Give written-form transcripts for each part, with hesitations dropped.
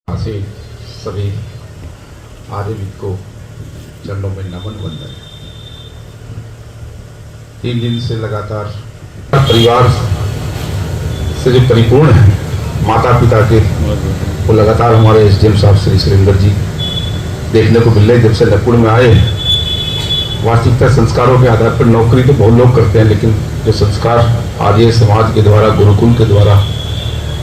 से सभी आर्यविद को चरणों में नमन वंदन। 3 दिन से लगातार परिवार से जो परिपूर्ण है, माता पिता के, वो लगातार हमारे एसडीएम साहब श्री सुरेंद्र जी देखने को मिल रहे। जब से लखनऊ में आए, वास्तविकता संस्कारों के आधार पर नौकरी तो बहुत लोग करते हैं, लेकिन जो संस्कार आर्य समाज के द्वारा, गुरुकुल के द्वारा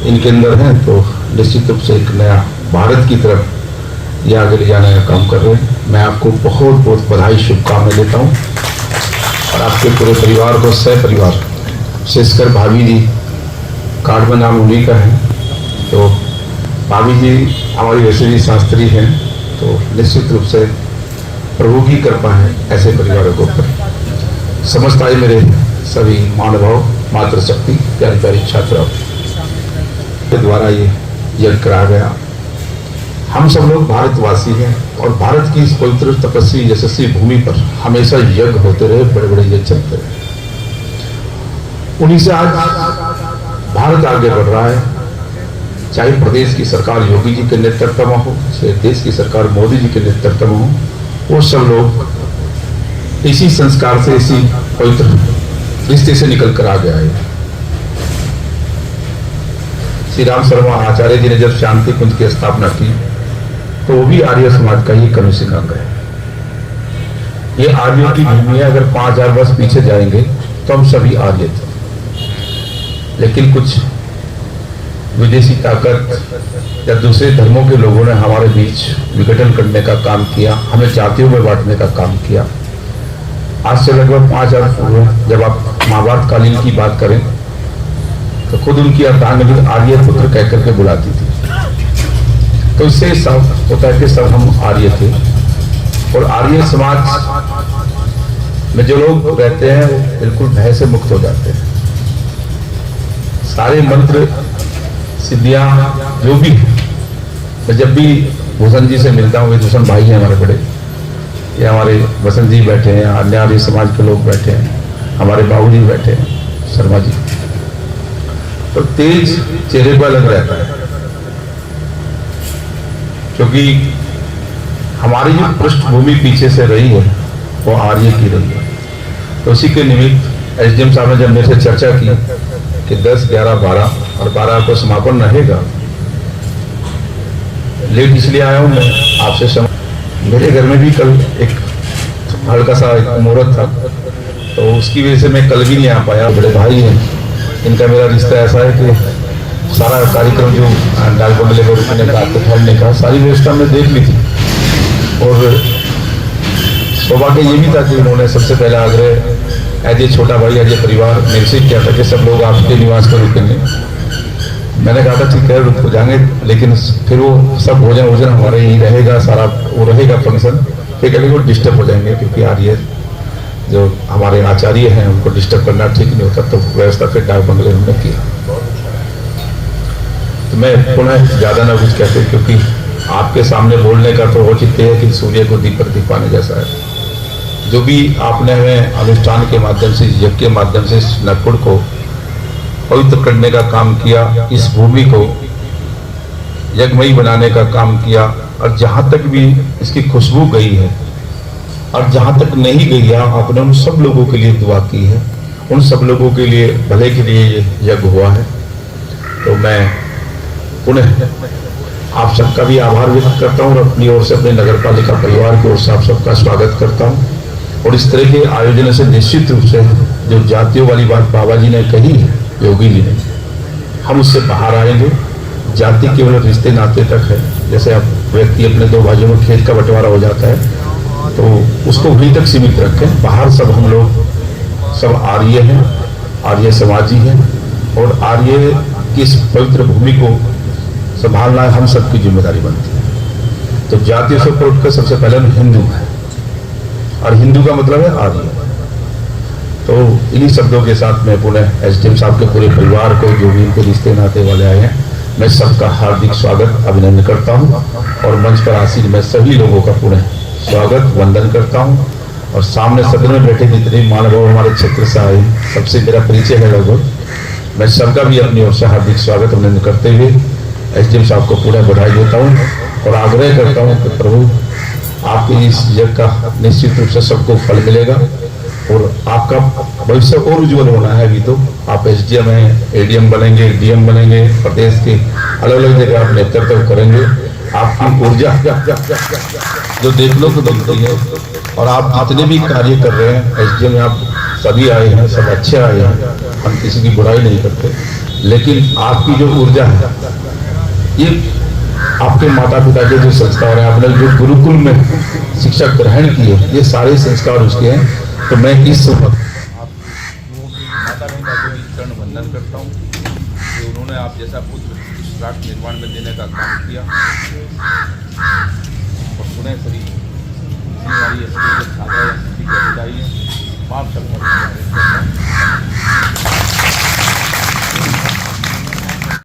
इनके अंदर हैं, तो निश्चित रूप से एक नया भारत की तरफ ये आगे ले जाने का काम कर रहे हैं। मैं आपको बहुत बहुत बधाई, शुभकामनाएं देता हूँ और आपके पूरे परिवार को, सह परिवार, विशेषकर भाभी जी, कार्ड में नाम उन्हीं का है, तो भाभी जी हमारी वैसे भी शास्त्री हैं, तो निश्चित रूप से प्रभु की कृपा है ऐसे परिवारों के ऊपर। समझता है मेरे सभी मानव, मातृशक्ति, प्यारी प्यारी छात्राओं के द्वारा ये यज्ञ कराया गया। हम सब लोग भारतवासी हैं और भारत की इस पवित्र तपस्वी यशस्वी भूमि पर हमेशा यज्ञ होते रहे, बड़े बड़े यज्ञ चलते रहे। उन्हीं से आज भारत आगे बढ़ रहा है। चाहे प्रदेश की सरकार योगी जी के नेतृत्व में हो, चाहे देश की सरकार मोदी जी के नेतृत्व में हो, वो सब लोग इसी संस्कार से, इसी पवित्र रिश्ते से निकल कर आगे आए। श्री राम शर्मा आचार्य जी ने जब शांति कुंज की स्थापना की, तो वो भी आर्य समाज का ही कमीशन अंग है। ये आर्यों की भूमि है। अगर 5000 वर्ष पीछे जाएंगे तो हम सभी आर्य थे, लेकिन कुछ विदेशी ताकत या दूसरे धर्मों के लोगों ने हमारे बीच विघटन करने का काम किया, हमें जातियों में बांटने का काम किया। आज से लगभग 5000 पूर्व जब आप महाभारत कालीन की बात करें, तो खुद उनकी अर्धांगिनी आर्य पुत्र कहकर के बुलाती थी। तो इससे सब होता है कि सब हम आर्य थे, और आर्य समाज में जो लोग रहते हैं वो बिल्कुल भय से मुक्त हो जाते हैं। सारे मंत्र सिद्धियां जो भी, मैं जब भी भूषण जी से मिलता हूँ, भूषण भाई हैं हमारे बड़े, ये हमारे वसंत जी बैठे हैं, अन्य आर्य समाज के लोग बैठे हैं, हमारे बाबू जी बैठे हैं, शर्मा जी, तो तेज चेहरे पर लग रहता है, क्योंकि हमारी जो पृष्ठभूमि पीछे से रही है वो आर्य की रही है। तो उसी के निमित्त एसडीएम साहब ने जब मेरे से चर्चा की कि 10, 11, 12 और 12 को समापन रहेगा, लेट इसलिए आया हूं मैं आपसे। मेरे घर में भी कल एक हल्का सा एक मुहूर्त था, तो उसकी वजह से मैं कल भी नहीं आ पाया। बड़े भाई हैं, इनका मेरा रिश्ता ऐसा है कि सारा कार्यक्रम जो डाक बंगले पर रुकने का, ठहरने का, सारी व्यवस्था हमने देख ली थी। और सौभाग्य ये भी था कि उन्होंने सबसे पहला आग्रह एज ए छोटा भाई, एज ए परिवार मेरे से किया था कि सब लोग आपके निवास पर रुकेंगे। मैंने कहा था ठीक है, रुक जाएंगे, लेकिन फिर वो सब भोजन हमारे ही रहेगा, सारा वो रहेगा फंक्शन, फिर कभी वो डिस्टर्ब हो जाएंगे, क्योंकि आर्य जो हमारे आचार्य हैं उनको डिस्टर्ब करना ठीक नहीं होता। तो व्यवस्था फिर डाक बंगले हमने किया। तो मैं पुनः ज्यादा ना कुछ कहते, क्योंकि आपके सामने बोलने का तो औचित्य है कि सूर्य को दीपक दिखाने जैसा है। जो भी आपने हमें अनुष्ठान के माध्यम से, यज्ञ के माध्यम से नकुड़ को पवित्र करने का काम किया, इस भूमि को यज्ञमयी बनाने का काम किया, और जहां तक भी इसकी खुशबू गई है और जहां तक नहीं गई है, आपने उन सब लोगों के लिए दुआ की है, उन सब लोगों के लिए भले के लिए ये यज्ञ हुआ है। तो मैं पुनः आप सबका भी आभार व्यक्त करता हूँ और अपनी ओर से, अपने नगर पालिका परिवार की ओर से आप सबका स्वागत करता हूँ। और इस तरह के आयोजन से निश्चित रूप से जो जातियों वाली बात बाबा जी ने कही है, योगी जी ने, हम उससे बाहर आएंगे। जाति केवल रिश्ते नाते तक है। जैसे अब व्यक्ति अपने 2 भाइयों में खेत का बंटवारा हो जाता है, तो उसको वहीं तक सीमित रखें। बाहर सब हम लोग सब आर्य हैं, आर्य समाजी हैं, और आर्य की इस पवित्र भूमि को संभालना हम सबकी जिम्मेदारी बनती है। तो जातियों से ऊपर उठकर सबसे पहले हम हिंदू हैं, और हिंदू का मतलब है आर्य। तो इन्हीं शब्दों के साथ मैं पुनः एसडीएम साहब के पूरे परिवार को, जो भी इनके रिश्ते नाते वाले आए हैं, मैं सबका हार्दिक स्वागत, अभिनंदन करता हूँ। और मंच पर आसीन मैं सभी लोगों का पुनः स्वागत, वंदन करता हूँ। और सामने सदन में बैठे जितने मानव हमारे क्षेत्र से आए, सबसे मेरा परिचय है लगभग, मैं सबका भी अपनी ओर से हार्दिक स्वागत, अभिनंदन करते हुए एसडीएम साहब को पूरा बधाई देता हूँ और आग्रह करता हूँ कि प्रभु आपके इस यज्ञ का निश्चित रूप से सबको फल मिलेगा और आपका भविष्य और उज्जवल होना है। अभी तो आप एसडीएम हैं, एडीएम बनेंगे, डीएम बनेंगे, प्रदेश के अलग अलग जगह आप नेतृत्व करेंगे। आपकी ऊर्जा जो देखने को मिलती है और आप जितने भी कार्य कर रहे हैं एसडीएम में आप सभी आए हैं, सब अच्छे आए हैं, हम किसी की बुराई नहीं करते, लेकिन आपकी जो ऊर्जा है ये आपके माता पिता के जो संस्कार हैं, आपने जो गुरुकुल में शिक्षा ग्रहण की है, ये सारे संस्कार उसके हैं। तो मैं इस वक्त माता पिता को चरण वंदन करता हूँ कि उन्होंने आप जैसा पुत्र इस राष्ट्र निर्माण में देने का काम किया और पुनः श्री हमारी छात्रा है, माफ करता हूँ।